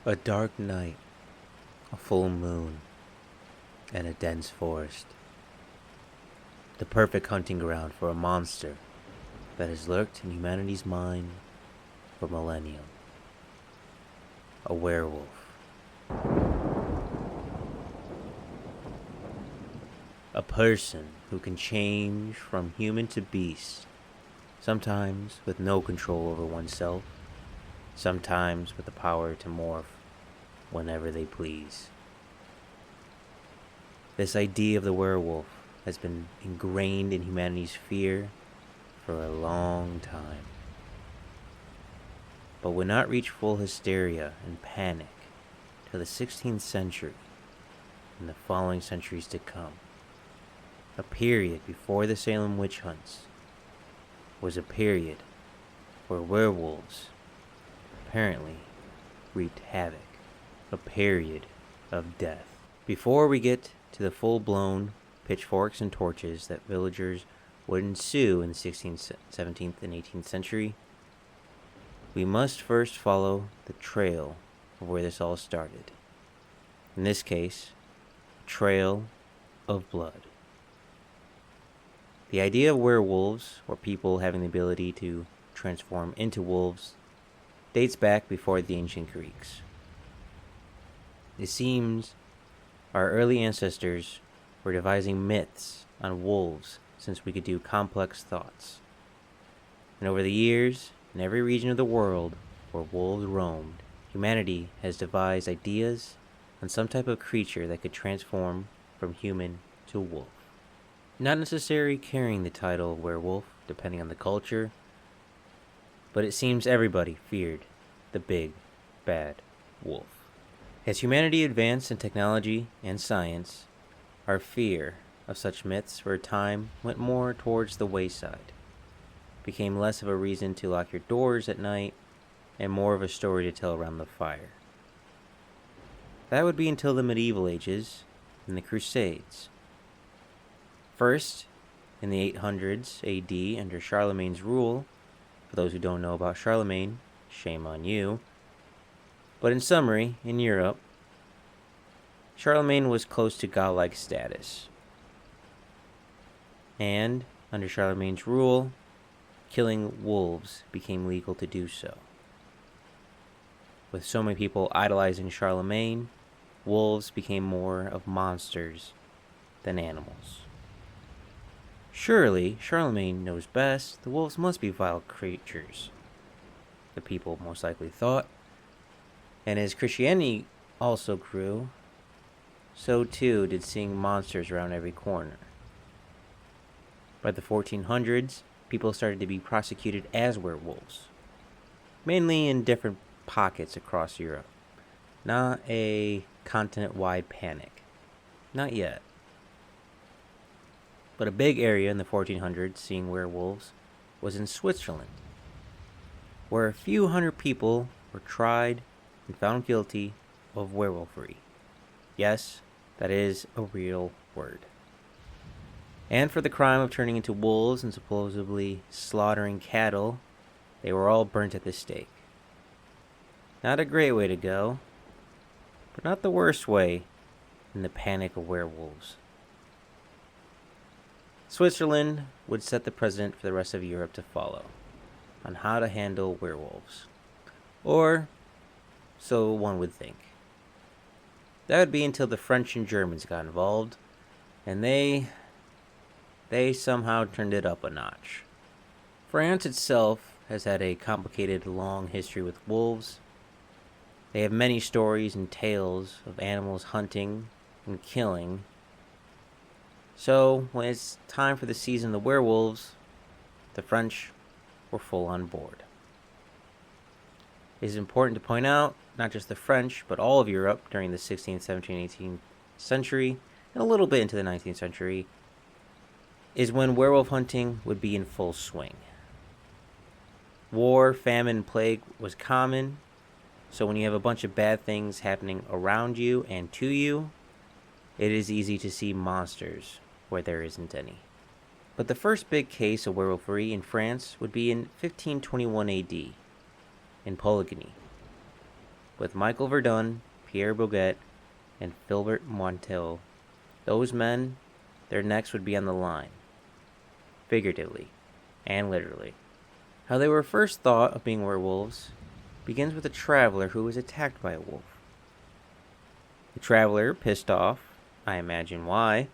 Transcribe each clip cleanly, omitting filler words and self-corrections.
A dark night, a full moon, and a dense forest. The perfect hunting ground for a monster that has lurked in humanity's mind for millennia. A werewolf. A person who can change from human to beast, sometimes with no control over oneself, sometimes with the power to morph whenever they please. This idea of the werewolf has been ingrained in humanity's fear for a long time, but would not reach full hysteria and panic till the 16th century and the following centuries to come. A period before the Salem witch hunts was a period where werewolves apparently wreaked havoc, a period of death. Before we get to the full-blown pitchforks and torches that villagers would ensue in the 16th, 17th, and 18th century, we must first follow the trail of where this all started. In this case, a trail of blood. The idea of werewolves, or people having the ability to transform into wolves, dates back before the ancient Greeks. It seems our early ancestors were devising myths on wolves since we could do complex thoughts. And over the years, in every region of the world where wolves roamed, humanity has devised ideas on some type of creature that could transform from human to wolf. Not necessarily carrying the title of werewolf, depending on the culture, but it seems everybody feared the big, bad wolf. As humanity advanced in technology and science, our fear of such myths for a time went more towards the wayside, became less of a reason to lock your doors at night, and more of a story to tell around the fire. That would be until the medieval ages and the Crusades. First, in the 800s AD under Charlemagne's rule. For those who don't know about Charlemagne, shame on you. But in summary, in Europe, Charlemagne was close to godlike status. And under Charlemagne's rule, killing wolves became legal to do so. With so many people idolizing Charlemagne, wolves became more of monsters than animals. Surely, Charlemagne knows best. The wolves must be vile creatures, the people most likely thought. And as Christianity also grew, so too did seeing monsters around every corner. By the 1400s, people started to be prosecuted as werewolves, mainly in different pockets across Europe. Not a continent-wide panic. Not yet. But a big area in the 1400s seeing werewolves was in Switzerland, where a few hundred people were tried and found guilty of werewolfery. Yes, that is a real word. And for the crime of turning into wolves and supposedly slaughtering cattle, they were all burnt at the stake. Not a great way to go, but not the worst way in the panic of werewolves. Switzerland would set the precedent for the rest of Europe to follow on how to handle werewolves. Or so one would think. That would be until the French and Germans got involved, and they somehow turned it up a notch. France itself has had a complicated, long history with wolves. They have many stories and tales of animals hunting and killing. So, when it's time for the season of the werewolves, the French were full on board. It is important to point out, not just the French, but all of Europe during the 16th, 17th, 18th century, and a little bit into the 19th century, is when werewolf hunting would be in full swing. War, famine, and plague was common, so when you have a bunch of bad things happening around you and to you, it is easy to see monsters where there isn't any. But the first big case of werewolfery in France would be in 1521 AD, in Poligny. with Michael Verdun, Pierre Boguet, and Philbert Montel. Those men, their necks would be on the line, figuratively and literally. How they were first thought of being werewolves begins with a traveler who was attacked by a wolf. The traveler, pissed off, I imagine why,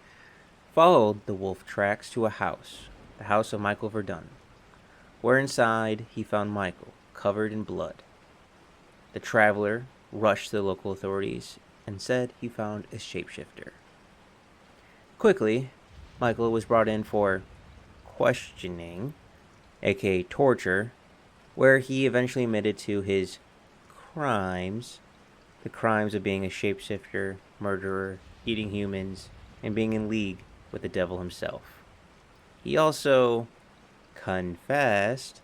followed the wolf tracks to a house, the house of Michael Verdun, where inside he found Michael, covered in blood. The traveler rushed to the local authorities and said he found a shapeshifter. Quickly, Michael was brought in for questioning, aka torture, where he eventually admitted to his crimes, the crimes of being a shapeshifter, murderer, eating humans, and being in league with the devil himself. He also confessed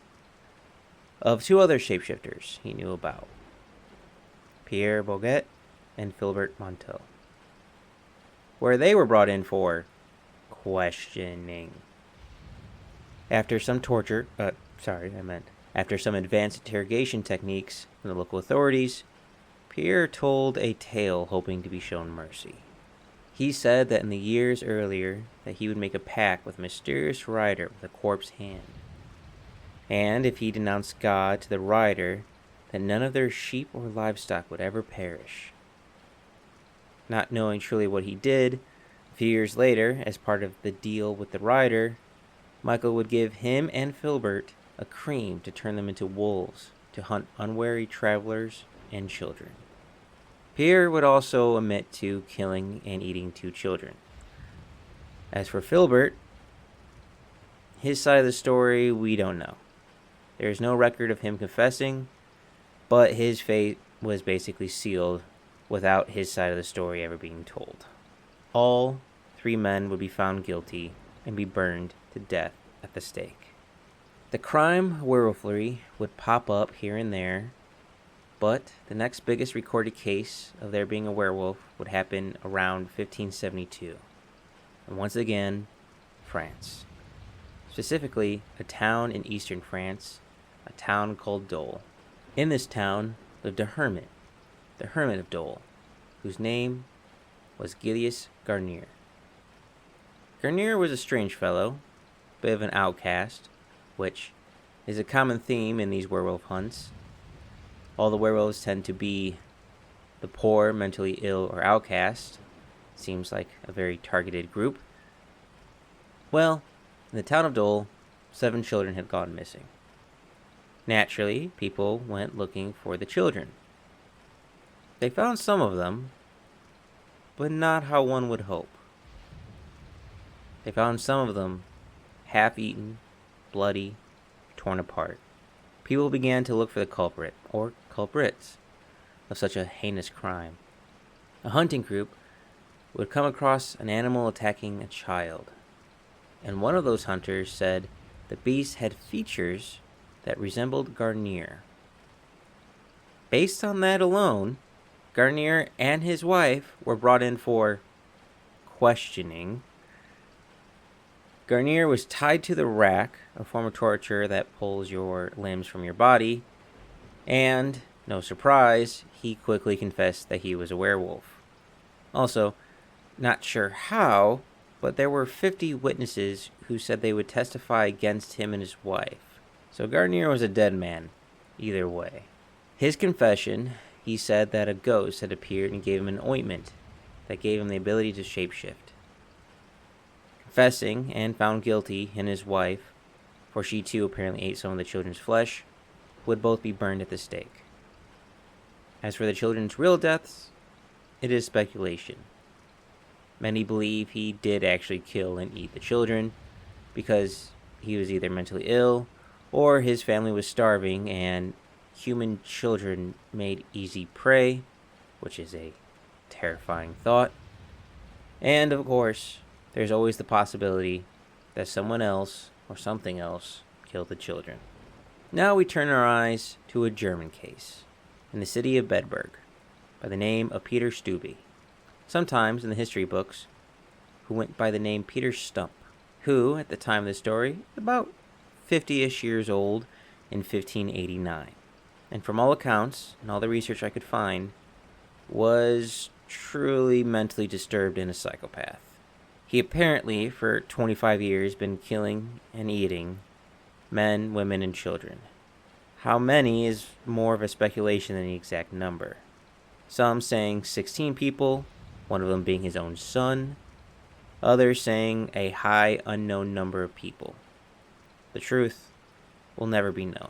of two other shapeshifters he knew about, Pierre Boguet and Philbert Montel, where they were brought in for questioning. After some advanced interrogation techniques from the local authorities, Pierre told a tale hoping to be shown mercy. He said that in the years earlier that he would make a pact with a mysterious rider with a corpse hand, and if he denounced God to the rider, that none of their sheep or livestock would ever perish. Not knowing truly what he did, a few years later, as part of the deal with the rider, Michael would give him and Philbert a cream to turn them into wolves to hunt unwary travelers and children. Pierre would also admit to killing and eating 2 children. As for Philbert, his side of the story we don't know. There is no record of him confessing, but his fate was basically sealed without his side of the story ever being told. All 3 men would be found guilty and be burned to death at the stake. The crime werewolfery would pop up here and there, but the next biggest recorded case of there being a werewolf would happen around 1572. And once again, France. Specifically, a town in eastern France, a town called Dole. In this town lived a hermit, the hermit of Dole, whose name was Gilles Garnier. Garnier was a strange fellow, a bit of an outcast, which is a common theme in these werewolf hunts. All the werewolves tend to be the poor, mentally ill, or outcast. Seems like a very targeted group. Well, in the town of Dole, 7 children had gone missing. Naturally, people went looking for the children. They found some of them, but not how one would hope. They found some of them half-eaten, bloody, torn apart. People began to look for the culprit, or culprits, of such a heinous crime. A hunting group would come across an animal attacking a child, and one of those hunters said the beast had features that resembled Garnier. Based on that alone, Garnier and his wife were brought in for questioning. Garnier was tied to the rack, a form of torture that pulls your limbs from your body, and, no surprise, he quickly confessed that he was a werewolf. Also, not sure how, but there were 50 witnesses who said they would testify against him and his wife. So Garnier was a dead man, either way. His confession, he said that a ghost had appeared and gave him an ointment that gave him the ability to shapeshift. Confessing and found guilty, he and his wife, for she too apparently ate some of the children's flesh, would both be burned at the stake. As for the children's real deaths, it is speculation. Many believe he did actually kill and eat the children because he was either mentally ill or his family was starving and human children made easy prey, which is a terrifying thought. And of course, there's always the possibility that someone else or something else killed the children. Now we turn our eyes to a German case in the city of Bedburg by the name of Peter Stubbe, sometimes in the history books, who went by the name Peter Stumpp, who, at the time of the story, about 50-ish years old in 1589. and from all accounts and all the research I could find, was truly mentally disturbed and a psychopath. He apparently, for 25 years, been killing and eating men, women, and children. How many is more of a speculation than the exact number. Some saying 16 people, one of them being his own son. Others saying a high unknown number of people. The truth will never be known.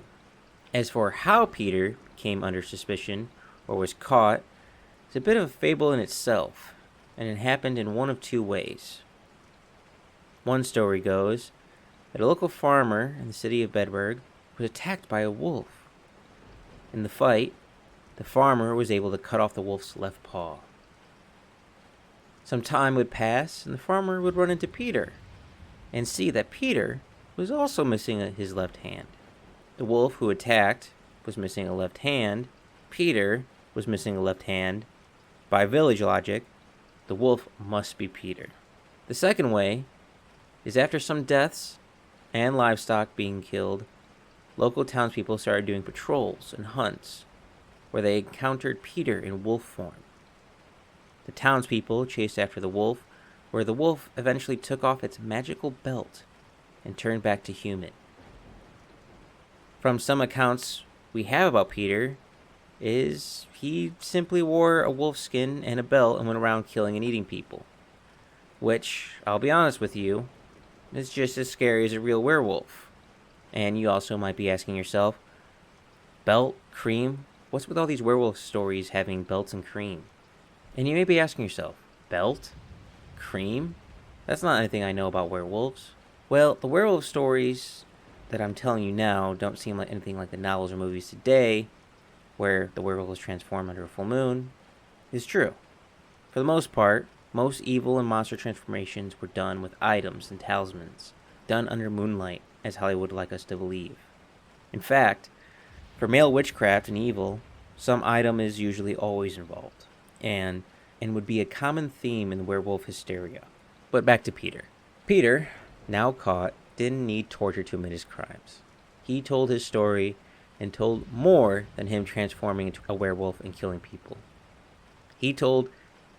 As for how Peter came under suspicion or was caught, it's a bit of a fable in itself, and it happened in one of two ways. One story goes that a local farmer in the city of Bedburg was attacked by a wolf. In the fight, the farmer was able to cut off the wolf's left paw. Some time would pass, and the farmer would run into Peter and see that Peter was also missing his left hand. The wolf who attacked was missing a left hand. Peter was missing a left hand. By village logic, the wolf must be Peter. The second way is after some deaths and livestock being killed, local townspeople started doing patrols and hunts where they encountered Peter in wolf form. The townspeople chased after the wolf, where the wolf eventually took off its magical belt and turned back to human. From some accounts we have about Peter, is he simply wore a wolf skin and a belt and went around killing and eating people. Which, I'll be honest with you, is just as scary as a real werewolf. And you also might be asking yourself, belt, cream, what's with all these werewolf stories having belts and cream? And you may be asking yourself, belt? Cream? That's not anything I know about werewolves. Well, the werewolf stories that I'm telling you now don't seem like anything like the novels or movies today, where the werewolf is transformed under a full moon. It's true. For the most part, most evil and monster transformations were done with items and talismans, done under moonlight, as Hollywood would like us to believe. In fact, for male witchcraft and evil, some item is usually always involved, and would be a common theme in werewolf hysteria. But back to Peter. Peter, now caught, didn't need torture to admit his crimes. He told his story and told more than him transforming into a werewolf and killing people. He told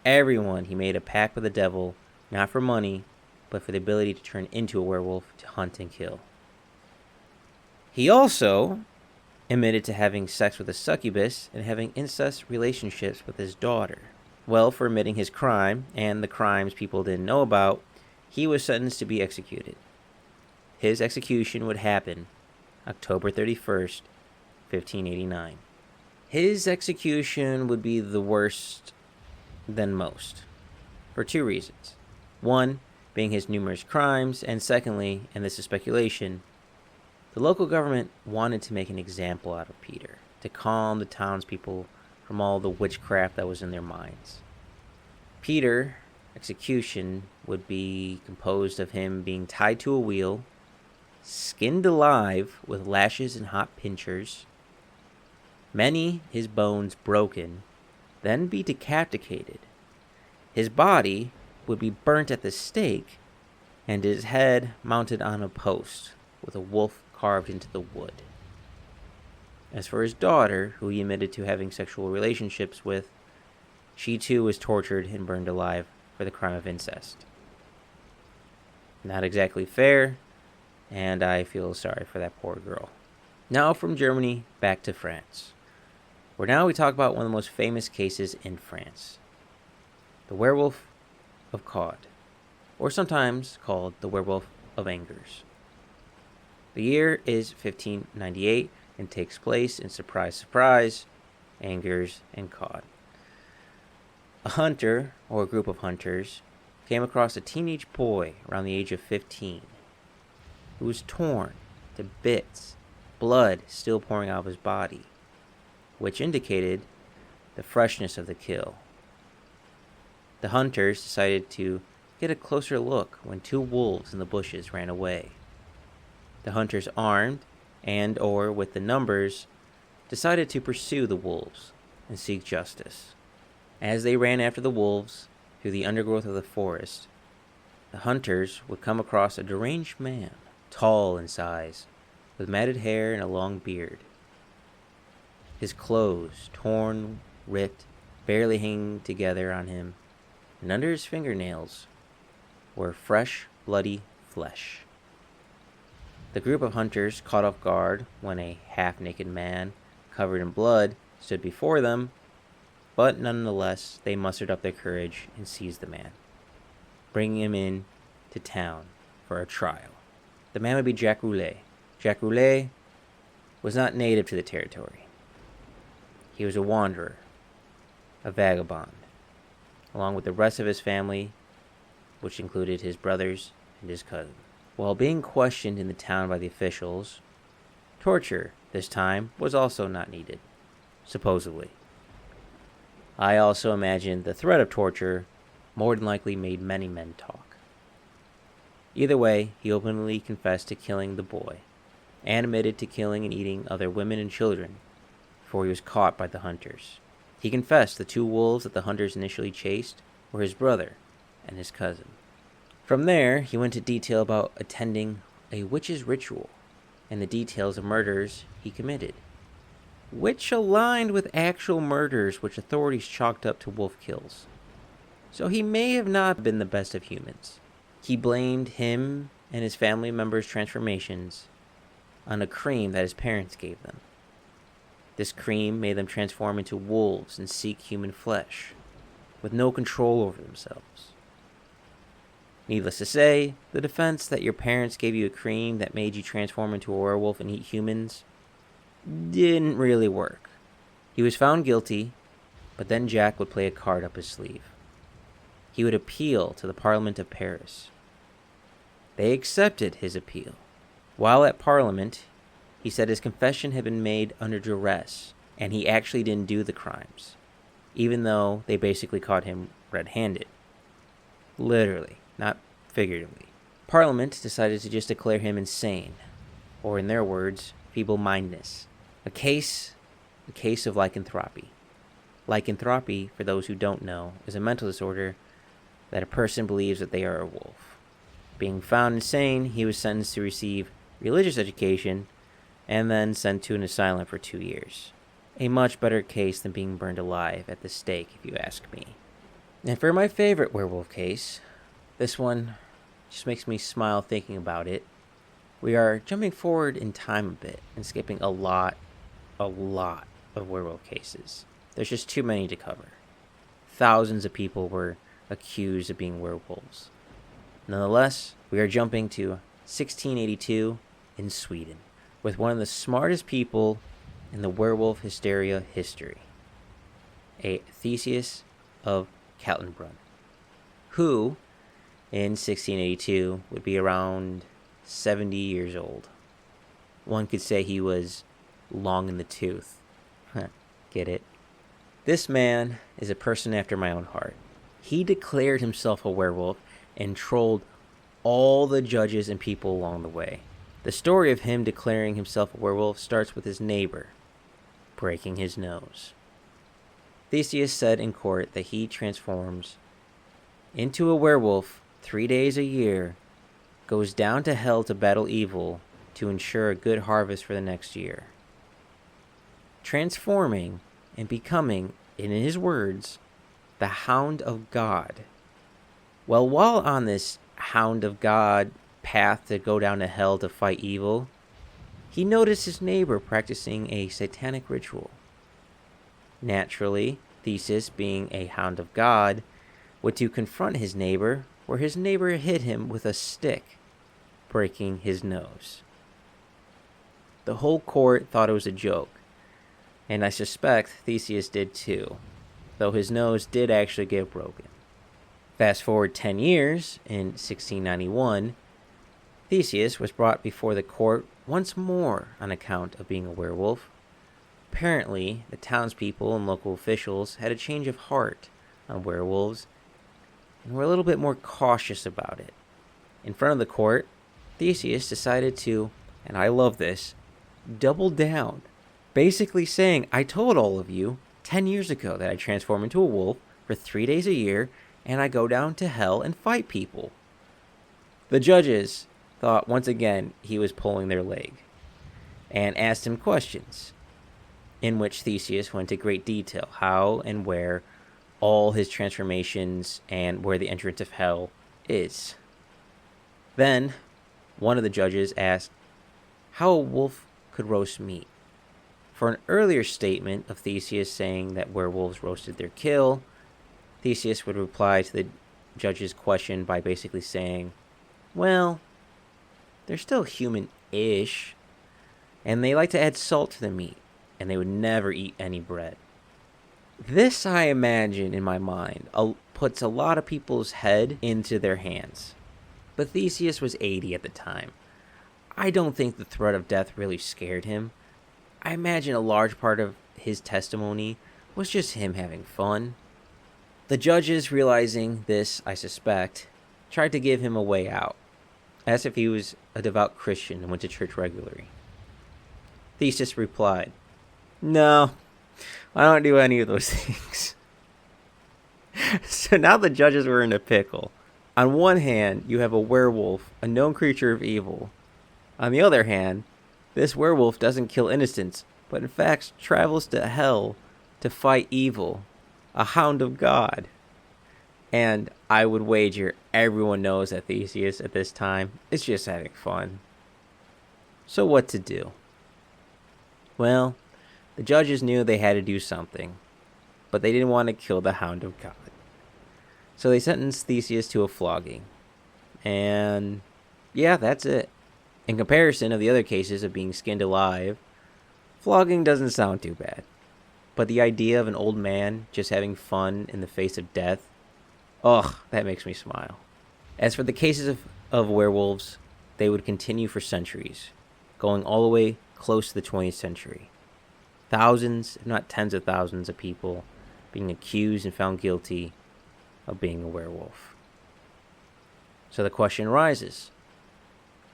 everyone he made a pact with the devil, not for money, but for the ability to turn into a werewolf to hunt and kill. He also admitted to having sex with a succubus and having incest relationships with his daughter. Well, for admitting his crime, and the crimes people didn't know about, he was sentenced to be executed. His execution would happen October 31st, 1589. His execution would be the worst than most, for two reasons. One, being his numerous crimes, and secondly, and this is speculation, the local government wanted to make an example out of Peter, to calm the townspeople from all the witchcraft that was in their minds. Peter's execution would be composed of him being tied to a wheel, skinned alive with lashes and hot pincers, many his bones broken, then be decapitated. His body would be burnt at the stake, and his head mounted on a post with a wolf carved into the wood. As for his daughter, who he admitted to having sexual relationships with, she too was tortured and burned alive for the crime of incest. Not exactly fair, and I feel sorry for that poor girl. Now from Germany back to France, where now we talk about one of the most famous cases in France, the Werewolf of Caud, or sometimes called the Werewolf of Angers. The year is 1598 and takes place in, surprise, surprise, Angers and Caud. A hunter, or a group of hunters, came across a teenage boy around the age of 15 who was torn to bits, blood still pouring out of his body, which indicated the freshness of the kill. The hunters decided to get a closer look when two wolves in the bushes ran away. The hunters, armed and or with the numbers, decided to pursue the wolves and seek justice. As they ran after the wolves through the undergrowth of the forest, the hunters would come across a deranged man, tall in size, with matted hair and a long beard. his clothes torn, ripped, barely hanging together on him, and under his fingernails were fresh, bloody flesh. The group of hunters, caught off guard when a half-naked man, covered in blood, stood before them, but nonetheless they mustered up their courage and seized the man, bringing him in to town for a trial. The man would be Jacques Roulet. Jacques Roulet was not native to the territory. He was a wanderer, a vagabond, along with the rest of his family, which included his brothers and his cousin. While being questioned in the town by the officials, torture, this time, was also not needed, supposedly. I also imagine the threat of torture more than likely made many men talk. Either way, he openly confessed to killing the boy, and admitted to killing and eating other women and children before he was caught by the hunters. He confessed the 2 wolves that the hunters initially chased were his brother and his cousin. From there, he went into detail about attending a witch's ritual and the details of murders he committed, which aligned with actual murders which authorities chalked up to wolf kills. So he may have not been the best of humans. He blamed him and his family members' transformations on a cream that his parents gave them. This cream made them transform into wolves and seek human flesh, with no control over themselves. Needless to say, the defense that your parents gave you a cream that made you transform into a werewolf and eat humans didn't really work. He was found guilty, but then Jack would play a card up his sleeve. He would appeal to the Parliament of Paris. They accepted his appeal. While at Parliament, he said his confession had been made under duress, and he actually didn't do the crimes, even though they basically caught him red-handed. Literally, not figuratively. Parliament decided to just declare him insane, or in their words, feeble-mindedness. A case of lycanthropy. Lycanthropy, for those who don't know, is a mental disorder that a person believes that they are a wolf. Being found insane, he was sentenced to receive religious education and then sent to an asylum for 2 years. A much better case than being burned alive at the stake, if you ask me. And for my favorite werewolf case, this one just makes me smile thinking about it. We are jumping forward in time a bit and skipping a lot of werewolf cases. There's just too many to cover. Thousands of people were accused of being werewolves. Nonetheless, we are jumping to 1682 in Sweden, with one of the smartest people in the werewolf hysteria history, a Theseus of Kaltenbrunn, who, in 1682, would be around 70 years old. One could say he was long in the tooth. Get it? This man is a person after my own heart. He declared himself a werewolf and trolled all the judges and people along the way. The story of him declaring himself a werewolf starts with his neighbor breaking his nose. Theseus said in court that he transforms into a werewolf 3 days a year, goes down to hell to battle evil to ensure a good harvest for the next year. Transforming and becoming, in his words, the Hound of God. Well, while on this Hound of God path to go down to hell to fight evil, he noticed his neighbor practicing a satanic ritual. Naturally, Theseus, being a Hound of God, went to confront his neighbor, where his neighbor hit him with a stick, breaking his nose. The whole court thought it was a joke, and I suspect Theseus did too, though his nose did actually get broken. Fast forward 10 years, in 1691, Theseus was brought before the court once more on account of being a werewolf. Apparently, the townspeople and local officials had a change of heart on werewolves and were a little bit more cautious about it. In front of the court, Theseus decided to, and I love this, double down, basically saying, I told all of you 10 years ago that I transform into a wolf for 3 days a year and I go down to hell and fight people. The judges thought once again he was pulling their leg and asked him questions. in which Theseus went into great detail how and where all his transformations and where the entrance of hell is. Then, one of the judges asked how a wolf could roast meat. For an earlier statement of Theseus saying that werewolves roasted their kill, Theseus would reply to the judge's question by basically saying, well, they're still human-ish, and they like to add salt to the meat, and they would never eat any bread. This, I imagine, in my mind, puts a lot of people's head into their hands. But Theseus was 80 at the time. I don't think the threat of death really scared him. I imagine a large part of his testimony was just him having fun. The judges, realizing this, I suspect, tried to give him a way out, as if he was a devout Christian and went to church regularly. Theseus replied, no, I don't do any of those things. So now the judges were in a pickle. On one hand, you have a werewolf, a known creature of evil. On the other hand, this werewolf doesn't kill innocents, but in fact travels to hell to fight evil, a hound of God. And I would wager everyone knows that Theseus at this time is just having fun. So what to do? Well, the judges knew they had to do something, but they didn't want to kill the hound of God. So they sentenced Theseus to a flogging. And yeah, that's it. In comparison of the other cases of being skinned alive, flogging doesn't sound too bad. But the idea of an old man just having fun in the face of death, ugh, that makes me smile. As for the cases of werewolves, they would continue for centuries, going all the way close to the 20th century. Thousands, if not tens of thousands of people being accused and found guilty of being a werewolf. So the question arises,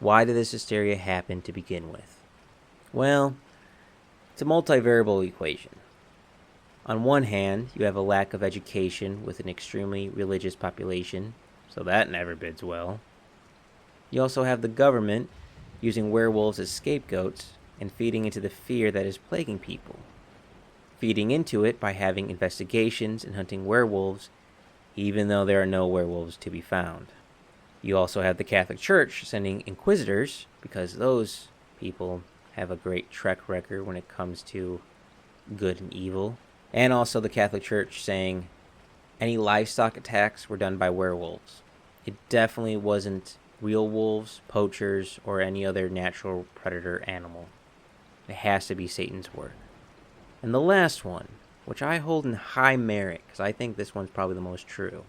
why did this hysteria happen to begin with? Well, it's a multivariable equation. On one hand, you have a lack of education with an extremely religious population, so that never bids well. You also have the government using werewolves as scapegoats and feeding into the fear that is plaguing people, feeding into it by having investigations and hunting werewolves, even though there are no werewolves to be found. You also have the Catholic Church sending inquisitors, because those people have a great track record when it comes to good and evil. And also the Catholic Church saying any livestock attacks were done by werewolves. It definitely wasn't real wolves, poachers, or any other natural predator animal. It has to be Satan's work. And the last one, which I hold in high merit, because I think this one's probably the most true.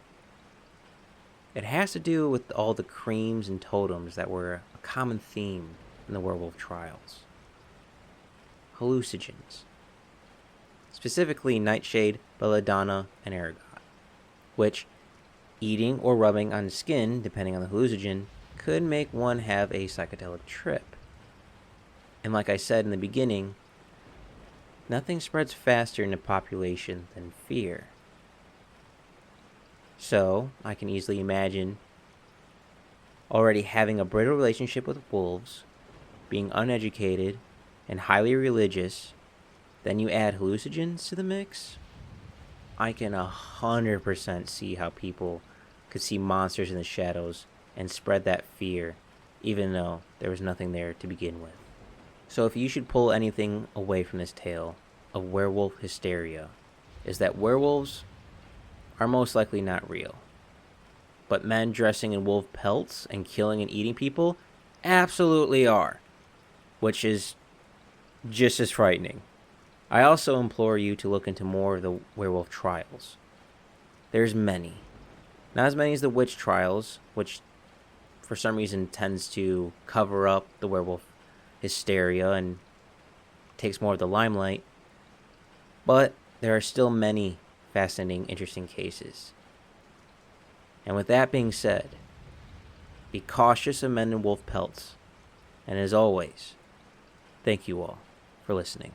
It has to do with all the creams and totems that were a common theme in the werewolf trials. Hallucinogens. Specifically nightshade, belladonna, and ergot, which, eating or rubbing on the skin, depending on the hallucinogen, could make one have a psychedelic trip. And like I said in the beginning, nothing spreads faster in a population than fear. So, I can easily imagine already having a brittle relationship with wolves, being uneducated, and highly religious. Then you add hallucinogens to the mix. I can 100% see how people could see monsters in the shadows and spread that fear, even though there was nothing there to begin with. So if you should pull anything away from this tale of werewolf hysteria, is that werewolves are most likely not real. But men dressing in wolf pelts and killing and eating people absolutely are, which is just as frightening. I also implore you to look into more of the werewolf trials. There's many. Not as many as the witch trials, which for some reason tends to cover up the werewolf hysteria and takes more of the limelight. But there are still many fascinating, interesting cases. And with that being said, be cautious of men in wolf pelts. And as always, thank you all for listening.